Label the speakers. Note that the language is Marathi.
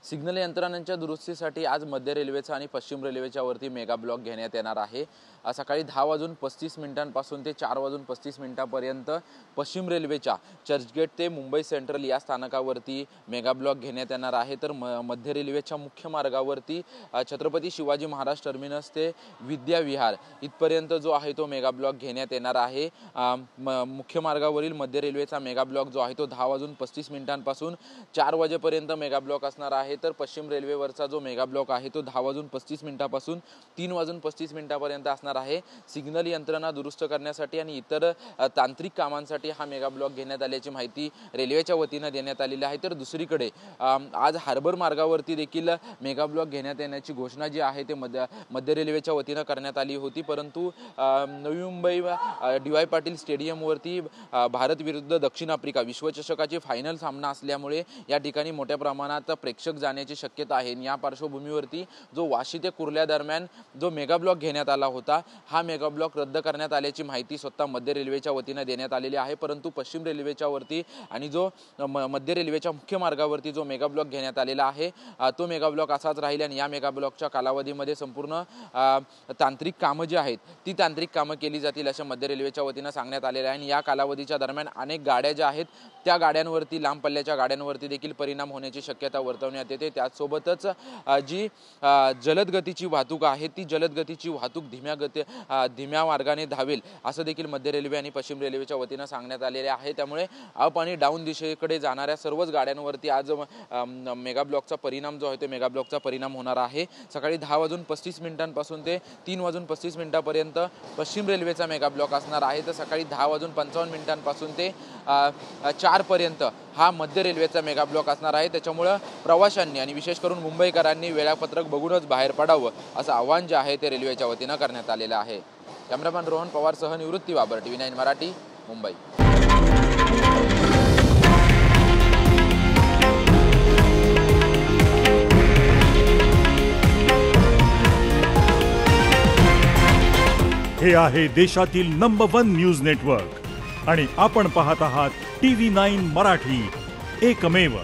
Speaker 1: सिग्नल यंत्रणांच्या दुरुस्तीसाठी आज मध्य रेल्वेचा आणि पश्चिम रेल्वेच्या वरती मेगा ब्लॉक घेण्यात येणार आहे। सकाळी 10:35 पासून ते 4:35 पर्यंत पश्चिम रेल्वेच्या चर्चगेट ते मुंबई सेंट्रल या स्थानकावरती मेगा ब्लॉक घेण्यात येणार आहे। तर मध्य रेल्वेच्या मुख्य मार्गावरती छत्रपती शिवाजी महाराज टर्मिनस ते विद्या विहार इथपर्यंत जो आहे तो मेगा ब्लॉक घेण्यात येणार आहे। मुख्य मार्गावरील मध्य रेल्वेचा मेगा ब्लॉक जो आहे तो 10:35 पासून 4 वाजेपर्यंत मेगा ब्लॉक असणार आहे। तर पश्चिम रेल्वेवरचा जो मेगा ब्लॉक आहे तो 10:35 पासून 3:35 पर्यंत असणार आहे। सिग्नल यंत्रणा दुरुस्त करण्यासाठी आणि इतर तांत्रिक कामांसाठी हा मेगा ब्लॉक घेण्यात आल्याची माहिती रेल्वेच्या वतीने देण्यात आलेली आहे। तर दुसरीकडे आज हार्बर मार्गावरती देखील मेगा ब्लॉक घेण्यात येण्याची घोषणा जी आहे ते मध्य रेल्वेच्या वतीने करण्यात आली होती, परंतु नवी मुंबई डी.वाय. पाटील स्टेडियमवरती भारत विरुद्ध दक्षिण आफ्रिका विश्वचषकाची फायनल सामना असल्यामुळे या ठिकाणी मोठ्या प्रमाणात प्रेक्षक जाण्याची शक्यता आहे। या पार्श्वभूमीवरती जो वाशी ते कुर्ला दरम्यान जो मेगा ब्लॉक घेण्यात आला होता हा मेगा ब्लॉक रद्द करण्यात आल्याची माहिती स्वतः मध्य रेल्वेच्या वतीने देण्यात आलेली आहे। परंतु पश्चिम रेल्वेच्या वरती आणि जो मध्य रेल्वेच्या मुख्य मार्गावरती जो मेगा ब्लॉक घेण्यात आलेला आहे तो मेगा ब्लॉक असाच राहील आणि या मेगा ब्लॉकच्या कालावधीमध्ये संपूर्ण तांत्रिक कामं जी आहेत ती तांत्रिक कामं केली जातील अशा मध्य रेल्वेच्या वतीने सांगण्यात आलेले आहे। आणि या कालावधीच्या दरम्यान अनेक गाड्या ज्या आहेत त्या गाड्यांवरती लांब पल्ल्याच्या गाड्यांवरती देखील परिणाम होण्याची शक्यता वर्तवण्यात येते। त्याचसोबतच जी जलद गतीची वाहतूक आहे ती जलद गतीची वाहतूक धीम्या मार्गाने धावेल असं देखील मध्य रेल्वे आणि पश्चिम रेल्वेच्या वतीने सांगण्यात आलेले आहे। त्यामुळे अप आणि डाऊन दिशेकडे जाणाऱ्या सर्वच गाड्यांवरती आज मेगा ब्लॉकचा परिणाम जो आहे तो मेगा ब्लॉकचा परिणाम होणार आहे। सकाळी 10:35 पासून ते 3:35 पर्यंत पश्चिम रेल्वेचा मेगा ब्लॉक असणार आहे। तर सकाळी 10:55 पासून ते 4 पर्यंत हा मध्य रेल्वेचा मेगा ब्लॉक असणार आहे। त्याच्यामुळे प्रवाशांनी आणि विशेष करून मुंबईकरांनी वेळापत्रक बघूनच बाहेर पडावं असं आवाहन जे आहे ते रेल्वेच्या वतीने करण्यात आलेलं आहे। कॅमेरामॅन रोहन पवार सह निवृत्ती बाबर, TV9 मराठी, मुंबई।
Speaker 2: हे आहे देशातील नंबर 1 न्यूज नेटवर्क आणि आपण पाहत आहात TV9 मराठी, एकमेव।